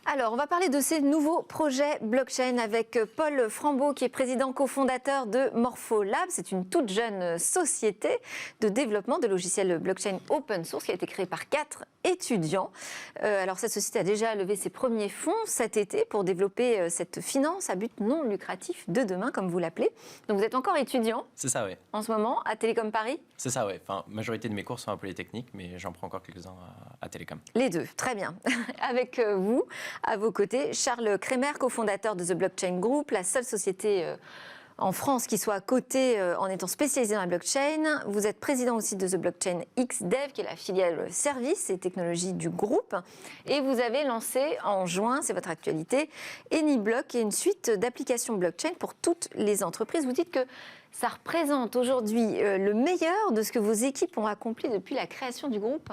Alors, on va parler de ces nouveaux projets blockchain avec Paul Frambaud, qui est président cofondateur de Morpholab. C'est une toute jeune société de développement de logiciels blockchain open source qui a été créée par 4 étudiants. Alors, cette société a déjà levé ses premiers fonds cet été pour développer cette finance à but non lucratif de demain, comme vous l'appelez. Donc, vous êtes encore étudiant. C'est ça, oui. En ce moment, à Télécom Paris. C'est ça, oui. Enfin, majorité de mes cours sont à Polytechnique, mais j'en prends encore quelques-uns à Télécom. Les deux, très bien. Avec vous, à vos côtés, Charles Kremer, cofondateur de The Blockchain Group, la seule société en France qui soit cotée en étant spécialisée dans la blockchain. Vous êtes président aussi de The Blockchain XDev, qui est la filiale services et technologies du groupe. Et vous avez lancé en juin, c'est votre actualité, AnyBlock, qui est une suite d'applications blockchain pour toutes les entreprises. Vous dites que ça représente aujourd'hui le meilleur de ce que vos équipes ont accompli depuis la création du groupe.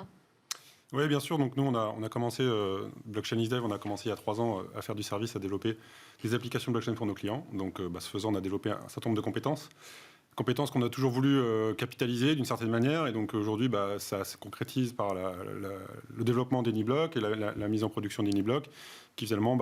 Oui, bien sûr. Donc nous, on a commencé, Blockchain XDev, on a commencé il y a 3 ans à faire du service, à développer des applications blockchain pour nos clients. Donc, ce faisant, on a développé un certain nombre de compétences. Compétences qu'on a toujours voulu capitaliser d'une certaine manière. Et donc aujourd'hui, ça se concrétise par le développement d'AnyBlock et la mise en production d'AnyBlock, qui finalement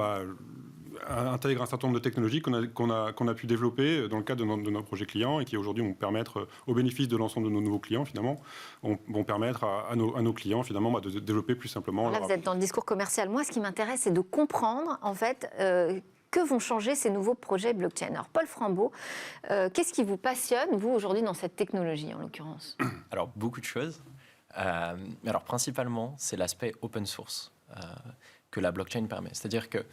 intègre un certain nombre de technologies qu'on a pu développer dans le cadre de nos projets clients et qui aujourd'hui vont permettre, au bénéfice de l'ensemble de nos nouveaux clients finalement, vont permettre à nos clients finalement de développer plus simplement. Là, vous êtes dans le discours commercial. Moi, ce qui m'intéresse, c'est de comprendre en fait que vont changer ces nouveaux projets blockchain. Alors, Paul Frambaud, qu'est-ce qui vous passionne, vous, aujourd'hui, dans cette technologie, en l'occurrence? Alors, beaucoup de choses. Alors, principalement, c'est l'aspect open source que la blockchain permet. C'est-à-dire que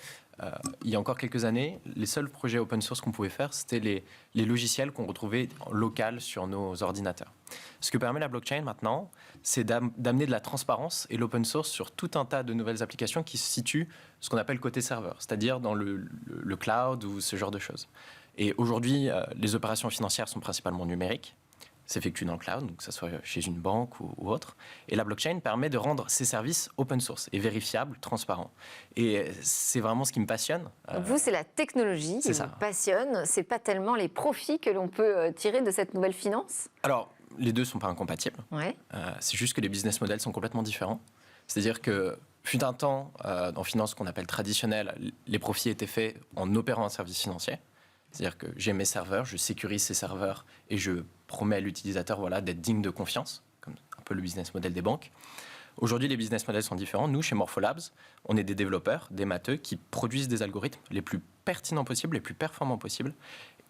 il y a encore quelques années, les seuls projets open source qu'on pouvait faire, c'était les logiciels qu'on retrouvait en local sur nos ordinateurs. Ce que permet la blockchain maintenant, c'est d'amener de la transparence et l'open source sur tout un tas de nouvelles applications qui se situent ce qu'on appelle côté serveur, c'est-à-dire dans le cloud ou ce genre de choses. Et aujourd'hui, les opérations financières sont principalement numériques, s'effectuent dans le cloud, donc que ce soit chez une banque ou autre. Et la blockchain permet de rendre ces services open source et vérifiables, transparents. Et c'est vraiment ce qui me passionne. Donc vous, c'est la technologie qui vous passionne, c'est pas tellement les profits que l'on peut tirer de cette nouvelle finance? Alors, les deux ne sont pas incompatibles. Ouais. C'est juste que les business models sont complètement différents. C'est-à-dire que, fut un temps, en finance qu'on appelle traditionnelle, les profits étaient faits en opérant un service financier. C'est-à-dire que j'ai mes serveurs, je sécurise ces serveurs et je promets à l'utilisateur d'être digne de confiance, comme un peu le business model des banques. Aujourd'hui, les business models sont différents. Nous, chez Morpholabs, on est des développeurs, des matheux qui produisent des algorithmes les plus pertinents possibles, les plus performants possibles.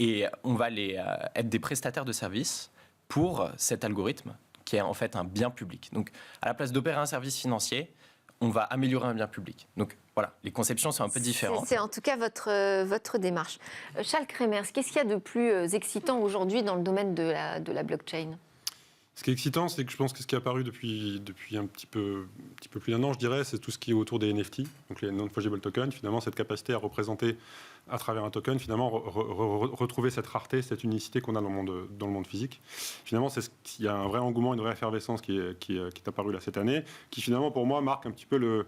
Et on va être des prestataires de services pour cet algorithme qui est en fait un bien public. Donc, à la place d'opérer un service financier, on va améliorer un bien public. Donc voilà, les conceptions sont un peu différentes. C'est en tout cas votre démarche. Charles Kremer, qu'est-ce qu'il y a de plus excitant aujourd'hui dans le domaine de la blockchain? Ce qui est excitant, c'est que je pense que ce qui est apparu depuis un petit peu plus d'un an, je dirais, c'est tout ce qui est autour des NFT, donc les non-fungible tokens. Finalement, cette capacité à représenter à travers un token, finalement, retrouver cette rareté, cette unicité qu'on a dans le monde physique. Finalement, il y a un vrai engouement, une vraie effervescence qui est apparue là cette année, qui finalement, pour moi, marque un petit peu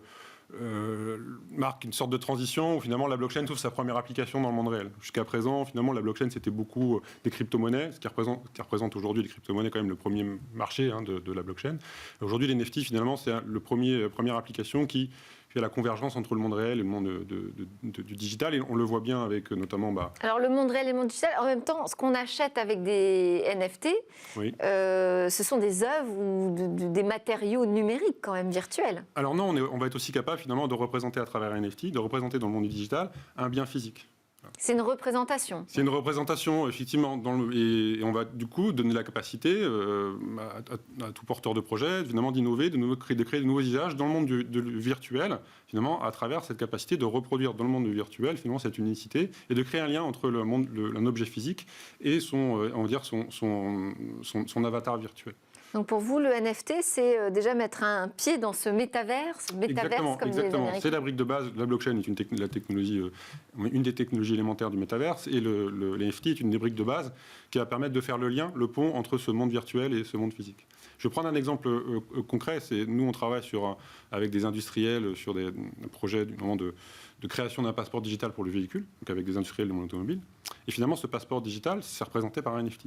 marque une sorte de transition où finalement la blockchain trouve sa première application dans le monde réel. Jusqu'à présent, finalement, la blockchain, c'était beaucoup des crypto-monnaies, ce qui représente aujourd'hui les crypto-monnaies quand même le premier marché de la blockchain. Aujourd'hui, les NFT, finalement, c'est la première application qui fait la convergence entre le monde réel et le monde du digital. Et on le voit bien avec notamment... Alors, le monde réel et le monde digital, en même temps, ce qu'on achète avec des NFT, oui. Ce sont des œuvres ou des matériaux numériques quand même virtuels. Alors non, on va être aussi capable finalement de représenter à travers un NFT, de représenter dans le monde digital un bien physique. C'est une représentation. C'est une représentation, effectivement, et on va du coup donner la capacité à tout porteur de projet, finalement, d'innover, de créer de nouveaux usages dans le monde du virtuel, finalement, à travers cette capacité de reproduire dans le monde du virtuel, finalement, cette unicité, et de créer un lien entre un objet physique et son avatar virtuel. Donc pour vous, le NFT, c'est déjà mettre un pied dans ce métaverse, exactement, comme disent les Américains. C'est la brique de base. La blockchain est une des technologies élémentaires du métaverse, et le NFT est une des briques de base qui va permettre de faire le lien, le pont entre ce monde virtuel et ce monde physique. Je vais prendre un exemple concret. Nous, on travaille avec des industriels sur des projets de création d'un passeport digital pour le véhicule, donc avec des industriels du monde automobile. Et finalement, ce passeport digital, c'est représenté par un NFT.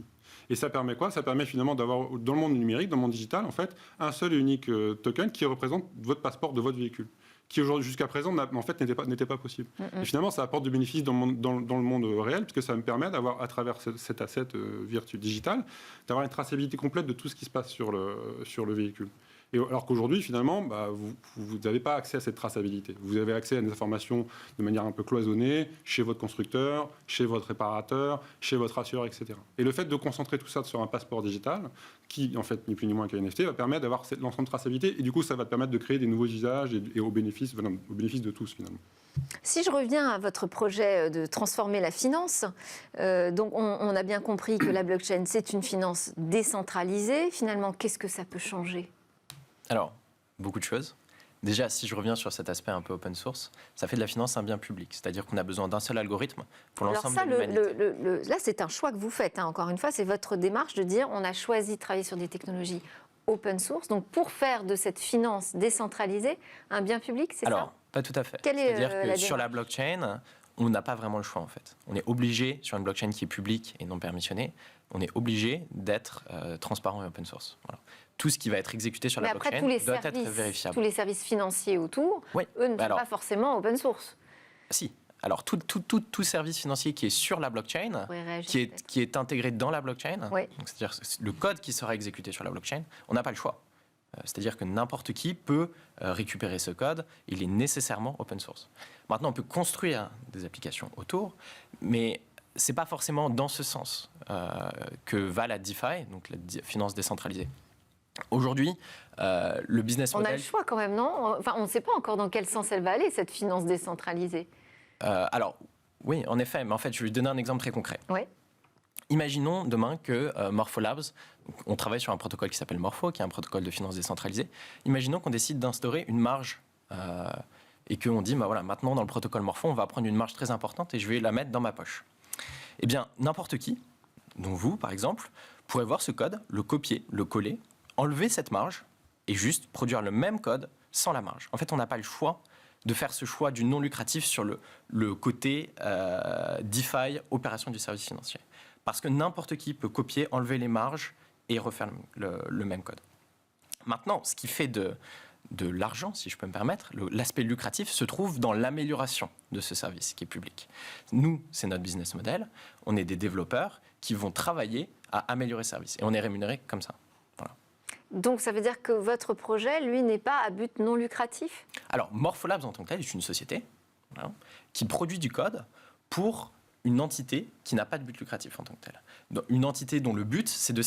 Et ça permet quoi? Ça permet finalement d'avoir, dans le monde numérique, dans le monde digital, en fait, un seul et unique token qui représente votre passeport de votre véhicule. qui aujourd'hui, jusqu'à présent, en fait, n'était pas possible. Et finalement, ça apporte du bénéfice dans le monde réel, puisque ça me permet d'avoir, à travers cet asset virtuel digital, d'avoir une traçabilité complète de tout ce qui se passe sur le véhicule. Et alors qu'aujourd'hui, finalement, vous n'avez pas accès à cette traçabilité. Vous avez accès à des informations de manière un peu cloisonnée, chez votre constructeur, chez votre réparateur, chez votre assureur, etc. Et le fait de concentrer tout ça sur un passeport digital, qui, en fait, ni plus ni moins qu'un NFT, va permettre d'avoir l'ensemble de traçabilité. Et du coup, ça va permettre de créer des nouveaux usages et au bénéfice de tous, finalement. Si je reviens à votre projet de transformer la finance, donc on a bien compris que la blockchain, c'est une finance décentralisée. Finalement, qu'est-ce que ça peut changer ? Alors, beaucoup de choses. Déjà, si je reviens sur cet aspect un peu open source, ça fait de la finance un bien public. C'est-à-dire qu'on a besoin d'un seul algorithme pour l'ensemble de l'humanité. Là, c'est un choix que vous faites. Encore une fois, c'est votre démarche de dire on a choisi de travailler sur des technologies open source. Donc, pour faire de cette finance décentralisée un bien public, c'est ça ? Alors, pas tout à fait. Quelle est C'est-à-dire que la sur la démarche ? blockchain, on n'a pas vraiment le choix, en fait. On est obligé, sur une blockchain qui est publique et non permissionnée, on est obligé d'être transparent et open source. Voilà. Tout ce qui va être exécuté sur la blockchain doit être vérifiable. Tous les services financiers autour, oui. eux ne sont pas forcément open source. Si. Alors, tout service financier qui est sur la blockchain, qui est intégré dans la blockchain, c'est-à-dire le code qui sera exécuté sur la blockchain, on n'a pas le choix. C'est-à-dire que n'importe qui peut récupérer ce code, il est nécessairement open source. Maintenant, on peut construire des applications autour, mais ce n'est pas forcément dans ce sens que va la DeFi, donc la finance décentralisée. Aujourd'hui, le business model... On a le choix quand même, non ? Enfin, on ne sait pas encore dans quel sens elle va aller, cette finance décentralisée. Alors, oui, en effet, mais en fait, je vais vous donner un exemple très concret. Oui. Imaginons demain que Morpholabs, on travaille sur un protocole qui s'appelle Morpho, qui est un protocole de finance décentralisée. Imaginons qu'on décide d'instaurer une marge et qu'on dit, voilà, maintenant dans le protocole Morpho, on va prendre une marge très importante et je vais la mettre dans ma poche. Eh bien, n'importe qui, dont vous par exemple, pourrait voir ce code, le copier, le coller, enlever cette marge et juste produire le même code sans la marge. En fait, on n'a pas le choix de faire ce choix du non lucratif sur le côté DeFi, opération du service financier. Parce que n'importe qui peut copier, enlever les marges et refaire le même code. Maintenant, ce qui fait de l'argent, si je peux me permettre, l'aspect lucratif se trouve dans l'amélioration de ce service qui est public. Nous, c'est notre business model. On est des développeurs qui vont travailler à améliorer ce service. Et on est rémunérés comme ça. Voilà. Donc, ça veut dire que votre projet, lui, n'est pas à but non lucratif ? Alors, Morpholabs, en tant que tel, est une société qui produit du code pour une entité qui n'a pas de but lucratif en tant que tel. Une entité dont le but, c'est de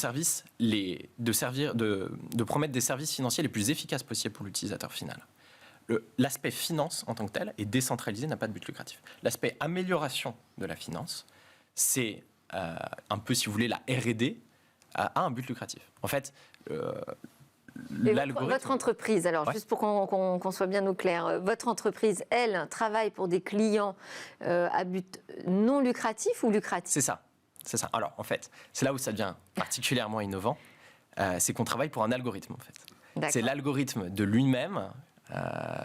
promettre des services financiers les plus efficaces possibles pour l'utilisateur final. L'aspect finance en tant que tel est décentralisé, n'a pas de but lucratif. L'aspect amélioration de la finance, c'est un peu, si vous voulez, la R&D a un but lucratif. En fait, votre entreprise, alors juste pour qu'on soit bien au clair, votre entreprise, elle, travaille pour des clients à but non lucratif ou lucratif ? C'est ça. Alors, en fait, c'est là où ça devient particulièrement innovant, c'est qu'on travaille pour un algorithme, en fait. D'accord. C'est l'algorithme de lui-même,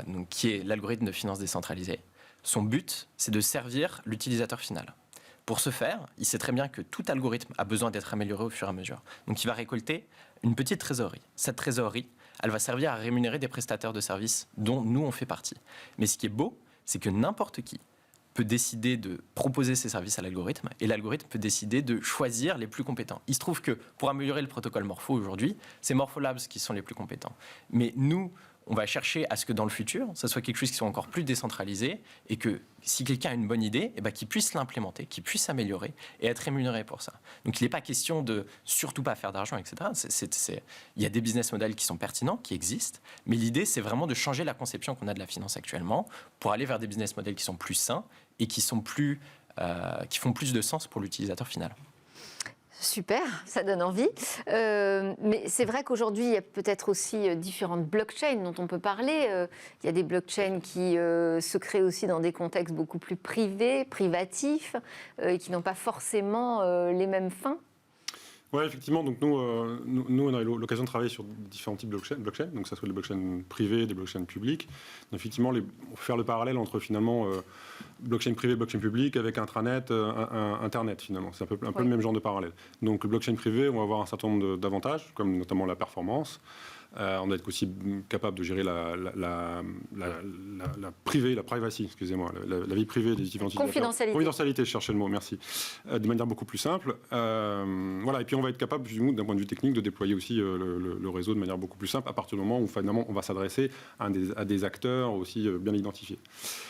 donc, qui est l'algorithme de finance décentralisée. Son but, c'est de servir l'utilisateur final. Pour ce faire, il sait très bien que tout algorithme a besoin d'être amélioré au fur et à mesure. Donc, il va récolter une petite trésorerie. Cette trésorerie, elle va servir à rémunérer des prestataires de services dont nous, on fait partie. Mais ce qui est beau, c'est que n'importe qui peut décider de proposer ses services à l'algorithme et l'algorithme peut décider de choisir les plus compétents. Il se trouve que pour améliorer le protocole Morpho aujourd'hui, c'est Morpholabs qui sont les plus compétents. Mais nous, on va chercher à ce que dans le futur, ça soit quelque chose qui soit encore plus décentralisé et que si quelqu'un a une bonne idée, qu'il puisse l'implémenter, qu'il puisse s'améliorer et être rémunéré pour ça. Donc il n'est pas question de surtout pas faire d'argent, etc. Il y a des business models qui sont pertinents, qui existent, mais l'idée c'est vraiment de changer la conception qu'on a de la finance actuellement pour aller vers des business models qui sont plus sains et qui font plus de sens pour l'utilisateur final. Super, ça donne envie. Mais c'est vrai qu'aujourd'hui, il y a peut-être aussi différentes blockchains dont on peut parler. Il y a des blockchains qui se créent aussi dans des contextes beaucoup plus privés, privatifs, et qui n'ont pas forcément les mêmes fins. Oui, effectivement. Donc nous, on a eu l'occasion de travailler sur différents types de blockchains, donc ça soit des blockchains privées, des blockchains publiques. Donc, effectivement, faire le parallèle entre finalement blockchain privé, blockchain public avec intranet, internet finalement. C'est un peu le même genre de parallèle. Donc le blockchain privé, on va avoir un certain nombre d'avantages, comme notamment la performance. On doit être aussi capable de gérer la privacy, excusez-moi, la vie privée des utilisateurs. Confidentialité, je cherchais le mot, merci. De manière beaucoup plus simple. Voilà, et puis on va être capable, d'un point de vue technique, de déployer aussi le réseau de manière beaucoup plus simple à partir du moment où finalement on va s'adresser à des acteurs aussi bien identifiés.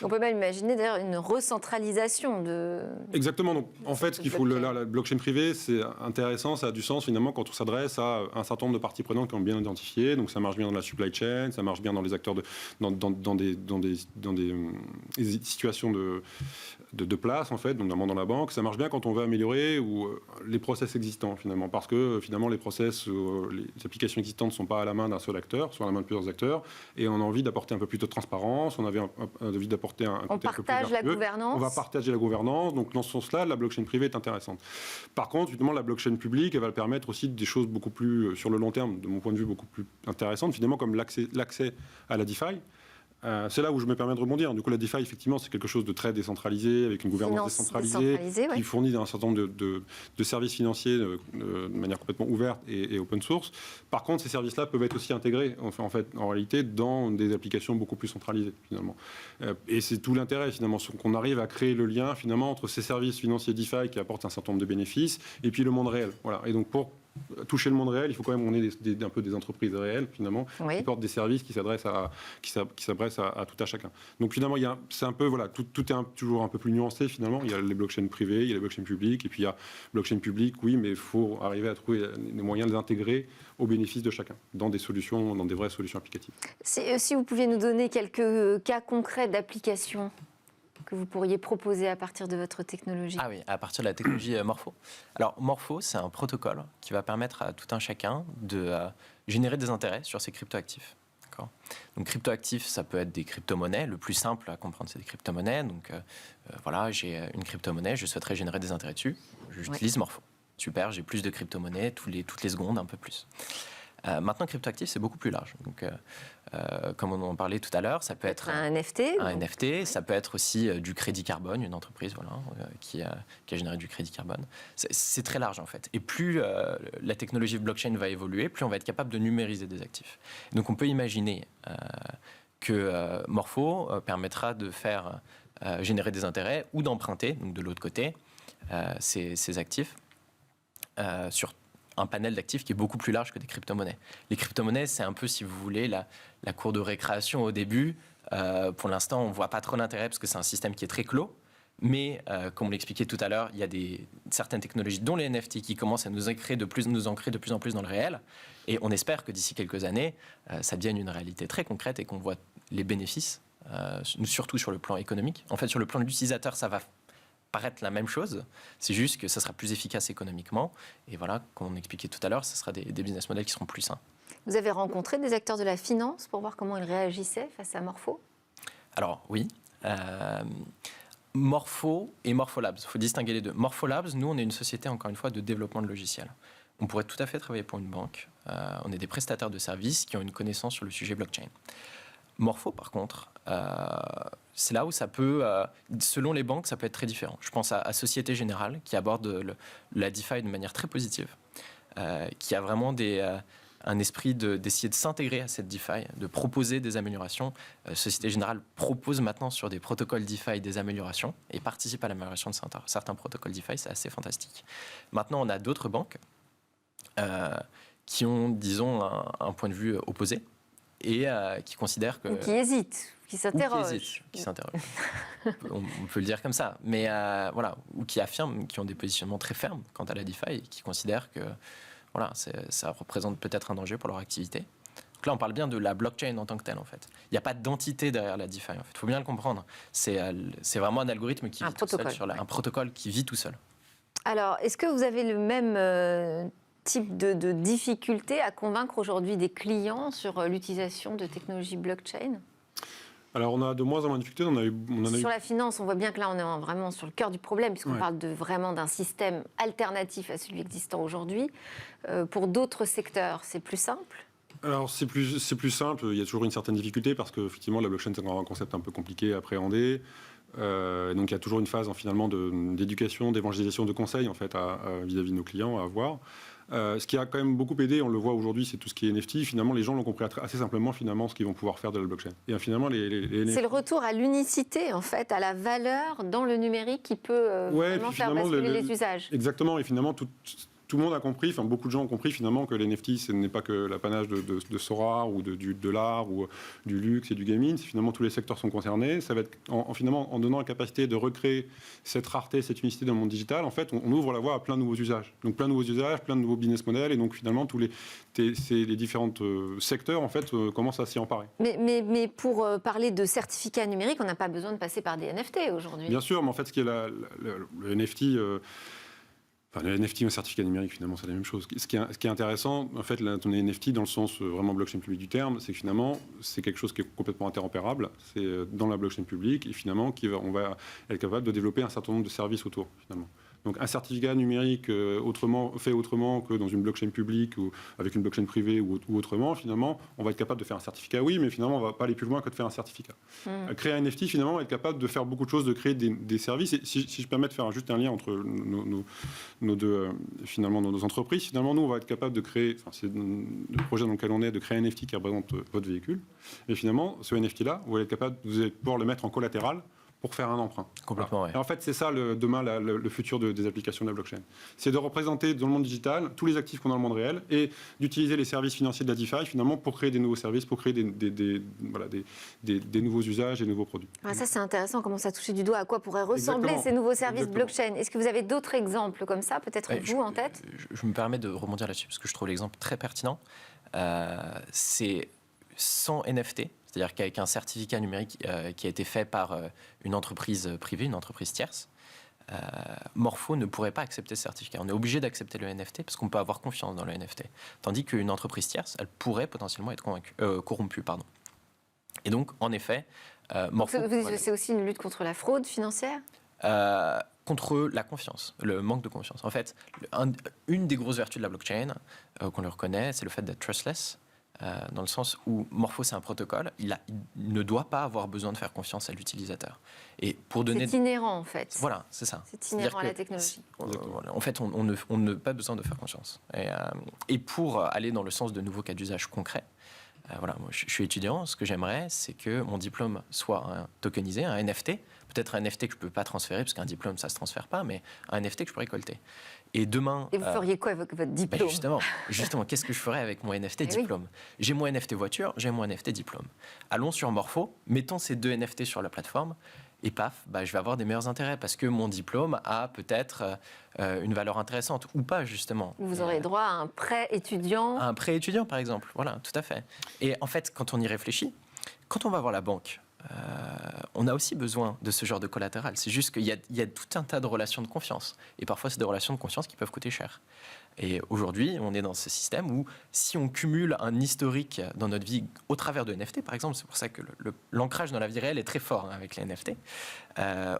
On peut même imaginer d'ailleurs une recentralisation de... Exactement. Donc, en fait, ce qu'il faut, la blockchain privée, c'est intéressant, ça a du sens finalement quand on s'adresse à un certain nombre de parties prenantes qui ont bien identifié. Donc ça marche bien dans la supply chain, ça marche bien dans les acteurs dans des situations de place en fait, notamment dans la banque. Ça marche bien quand on veut améliorer les process existants finalement, parce que finalement les process, les applications existantes ne sont pas à la main d'un seul acteur, sont à la main de plusieurs acteurs, et on a envie d'apporter un peu plus de transparence, on avait envie d'apporter un côté un peu plus vertueux. On partage la gouvernance. On va partager la gouvernance, donc dans ce sens-là, la blockchain privée est intéressante. Par contre, évidemment, la blockchain publique, elle va permettre aussi des choses beaucoup plus, sur le long terme, de mon point de vue, beaucoup plus intéressantes, finalement, comme l'accès à la DeFi. C'est là où je me permets de rebondir. Du coup, la DeFi, effectivement, c'est quelque chose de très décentralisé, avec une gouvernance décentralisée qui fournit un certain nombre de services financiers de manière complètement ouverte et open source. Par contre, ces services-là peuvent être aussi intégrés, en réalité, dans des applications beaucoup plus centralisées, finalement. Et c'est tout l'intérêt, finalement, qu'on arrive à créer le lien, finalement, entre ces services financiers DeFi qui apportent un certain nombre de bénéfices et puis le monde réel. Voilà. Et donc, pour toucher le monde réel, il faut quand même qu'on ait un peu des entreprises réelles, finalement, qui portent des services qui s'adressent à tout à chacun. Donc finalement, c'est un peu, voilà, tout est toujours un peu plus nuancé, finalement. Il y a les blockchains privées, il y a les blockchains publiques, et puis il y a blockchain publique, oui, mais il faut arriver à trouver les moyens de les intégrer au bénéfice de chacun, dans des solutions, dans des vraies solutions applicatives. Si vous pouviez nous donner quelques cas concrets d'application que vous pourriez proposer à partir de votre technologie? Ah oui, à partir de la technologie Morpho. Alors Morpho, c'est un protocole qui va permettre à tout un chacun de générer des intérêts sur ses cryptoactifs. D'accord. Donc cryptoactifs, ça peut être des crypto-monnaies. Le plus simple à comprendre, c'est des crypto-monnaies. Donc voilà, j'ai une crypto-monnaie, je souhaiterais générer des intérêts dessus. J'utilise Morpho. Super, j'ai plus de crypto-monnaies toutes les secondes, un peu plus. Maintenant, cryptoactif, c'est beaucoup plus large. Donc, comme on en parlait tout à l'heure, ça peut être un NFT. NFT, ça peut être aussi du crédit carbone, une entreprise qui a généré du crédit carbone. C'est très large en fait. Et plus la technologie blockchain va évoluer, plus on va être capable de numériser des actifs. Donc, on peut imaginer que Morpho permettra de faire générer des intérêts ou d'emprunter, donc de l'autre côté, ces actifs sur un panel d'actifs qui est beaucoup plus large que des crypto-monnaies. Les crypto-monnaies, c'est un peu, si vous voulez, la cour de récréation au début. Pour l'instant, on ne voit pas trop l'intérêt parce que c'est un système qui est très clos. Mais, comme on l'expliquait tout à l'heure, il y a certaines technologies, dont les NFT, qui commencent à nous ancrer de plus en plus dans le réel. Et on espère que d'ici quelques années, ça devienne une réalité très concrète et qu'on voit les bénéfices, surtout sur le plan économique. En fait, sur le plan de l'utilisateur, ça va paraître la même chose, c'est juste que ça sera plus efficace économiquement. Et voilà, comme on expliquait tout à l'heure, ce sera des business models qui seront plus sains. Vous avez rencontré des acteurs de la finance pour voir comment ils réagissaient face à Morpho? Alors oui, Morpho et Morpholabs, il faut distinguer les deux. Morpholabs, nous, on est une société, encore une fois, de développement de logiciels. On pourrait tout à fait travailler pour une banque. On est des prestataires de services qui ont une connaissance sur le sujet blockchain. Morpho, par contre, c'est là où ça peut, selon les banques, ça peut être très différent. Je pense à Société Générale, qui aborde la DeFi de manière très positive, qui a vraiment un esprit d'essayer de s'intégrer à cette DeFi, de proposer des améliorations. Société Générale propose maintenant sur des protocoles DeFi des améliorations et participe à l'amélioration de certains protocoles DeFi, c'est assez fantastique. Maintenant, on a d'autres banques qui ont, disons, un point de vue opposé, et qui considèrent que... Ou qui hésitent, qui s'interrogent. Qui s'interrogent. on peut le dire comme ça. Mais voilà, ou qui affirment, qui ont des positionnements très fermes quant à la DeFi et qui considèrent que voilà, ça représente peut-être un danger pour leur activité. Donc là, on parle bien de la blockchain en tant que telle, en fait. Il n'y a pas d'entité derrière la DeFi, en fait. Il faut bien le comprendre. C'est vraiment un algorithme qui vit tout seul, un protocole qui vit tout seul. Alors, est-ce que vous avez le même... type de difficulté à convaincre aujourd'hui des clients sur l'utilisation de technologies blockchain? Alors, on a de moins en moins de difficultés. Sur la finance, on voit bien que là, on est vraiment sur le cœur du problème, puisqu'on parle vraiment d'un système alternatif à celui existant aujourd'hui. Pour d'autres secteurs, c'est plus simple? Alors, c'est plus simple. Il y a toujours une certaine difficulté parce qu'effectivement, la blockchain, c'est un concept un peu compliqué à appréhender. Donc, il y a toujours une phase, finalement, d'éducation, d'évangélisation, de conseil, en fait, vis-à-vis de nos clients à avoir. Ce qui a quand même beaucoup aidé, on le voit aujourd'hui, c'est tout ce qui est NFT. Finalement, les gens l'ont compris assez simplement, finalement, ce qu'ils vont pouvoir faire de la blockchain. Et finalement, les NFT... C'est le retour à l'unicité, en fait, à la valeur dans le numérique qui peut vraiment faire basculer les usages. Exactement, et finalement, tout le monde a compris, enfin beaucoup de gens ont compris finalement que les NFT, ce n'est pas que l'apanage de Sora ou de l'art ou du luxe et du gaming. Finalement, tous les secteurs sont concernés. Ça va être finalement en donnant la capacité de recréer cette rareté, cette unicité dans le monde digital. En fait, on ouvre la voie à plein de nouveaux usages. Donc plein de nouveaux usages, plein de nouveaux business models, et donc finalement tous les différents secteurs en fait commencent à s'y emparer. Mais pour parler de certificats numériques, on n'a pas besoin de passer par des NFT aujourd'hui. Bien sûr, mais en fait, ce qui est le NFT. Le NFT ou un certificat numérique, finalement, c'est la même chose. Ce qui est intéressant, en fait, ton NFT, dans le sens vraiment blockchain public du terme, c'est que finalement, c'est quelque chose qui est complètement interopérable. C'est dans la blockchain publique, et finalement, on va être capable de développer un certain nombre de services autour, finalement. Donc un certificat numérique fait autrement que dans une blockchain publique ou avec une blockchain privée ou autrement, finalement, on va être capable de faire un certificat, oui, mais finalement, on ne va pas aller plus loin que de faire un certificat. Créer un NFT, finalement, on va être capable de faire beaucoup de choses, de créer des services. Et si je permets de faire juste un lien entre nos entreprises, finalement, nous, on va être capable de créer, c'est le projet dans lequel on est, de créer un NFT qui représente votre véhicule. Et finalement, ce NFT-là, vous allez pouvoir le mettre en collatéral pour faire un emprunt. Complètement, oui. Et en fait, c'est ça, demain, le futur des applications de la blockchain. C'est de représenter dans le monde digital tous les actifs qu'on a dans le monde réel et d'utiliser les services financiers de la DeFi, finalement, pour créer des nouveaux services, pour créer des nouveaux usages et nouveaux produits. Ça, c'est intéressant, comment ça touche du doigt à quoi pourraient ressembler ces nouveaux services blockchain. Est-ce que vous avez d'autres exemples comme ça, peut-être vous en tête? Je me permets de rebondir là-dessus, parce que je trouve l'exemple très pertinent. C'est sans NFT, c'est-à-dire qu'avec un certificat numérique qui a été fait par une entreprise privée, une entreprise tierce, Morpho ne pourrait pas accepter ce certificat. On est obligé d'accepter le NFT parce qu'on peut avoir confiance dans le NFT. Tandis qu'une entreprise tierce, elle pourrait potentiellement être corrompue. Et donc, en effet, Morpho... C'est aussi une lutte contre la fraude financière contre la confiance, le manque de confiance. En fait, une des grosses vertus de la blockchain, qu'on le reconnaît, c'est le fait d'être trustless. Dans le sens où Morpho, c'est un protocole, il ne doit pas avoir besoin de faire confiance à l'utilisateur. Et pour donner... C'est inhérent, en fait. Voilà, c'est ça. C'est inhérent à la technologie. En fait, on n'a pas besoin de faire confiance. Et pour aller dans le sens de nouveaux cas d'usage concrets, moi, je suis étudiant, ce que j'aimerais, c'est que mon diplôme soit tokenisé, un NFT, peut-être un NFT que je ne peux pas transférer, parce qu'un diplôme, ça ne se transfère pas, mais un NFT que je peux récolter. Et demain... Et vous feriez quoi avec votre diplôme? Justement, qu'est-ce que je ferais avec mon NFT diplôme? J'ai mon NFT voiture, j'ai mon NFT diplôme. Allons sur Morpho, mettons ces deux NFT sur la plateforme, et paf, je vais avoir des meilleurs intérêts, parce que mon diplôme a peut-être une valeur intéressante, ou pas, justement. Vous aurez droit à un prêt étudiant. À un prêt étudiant, par exemple, voilà, tout à fait. Et en fait, quand on y réfléchit, quand on va voir la banque, on a aussi besoin de ce genre de collatéral. C'est juste qu'il y a tout un tas de relations de confiance. Et parfois, c'est des relations de confiance qui peuvent coûter cher. Et aujourd'hui, on est dans ce système où si on cumule un historique dans notre vie au travers de NFT, par exemple, c'est pour ça que l'ancrage dans la vie réelle est très fort avec les NFT,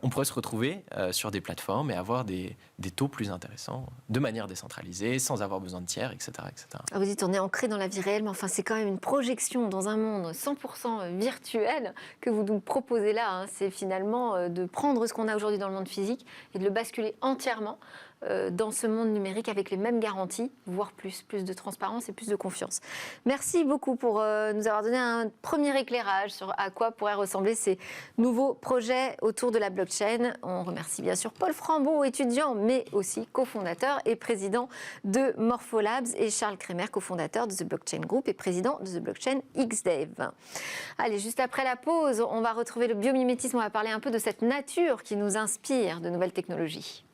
on pourrait se retrouver sur des plateformes et avoir des taux plus intéressants de manière décentralisée, sans avoir besoin de tiers, etc. etc. Vous dites on est ancré dans la vie réelle, mais enfin c'est quand même une projection dans un monde 100% virtuel que vous nous proposez là. C'est finalement de prendre ce qu'on a aujourd'hui dans le monde physique et de le basculer entièrement dans ce monde numérique avec les mêmes garanties, voire plus de transparence et plus de confiance. Merci beaucoup pour nous avoir donné un premier éclairage sur à quoi pourraient ressembler ces nouveaux projets autour de la blockchain. On remercie bien sûr Paul Frambaud, étudiant, mais aussi cofondateur et président de Morpho Labs, et Charles Crémer, cofondateur de The Blockchain Group et président de The Blockchain XDev. Allez, juste après la pause, on va retrouver le biomimétisme, on va parler un peu de cette nature qui nous inspire de nouvelles technologies.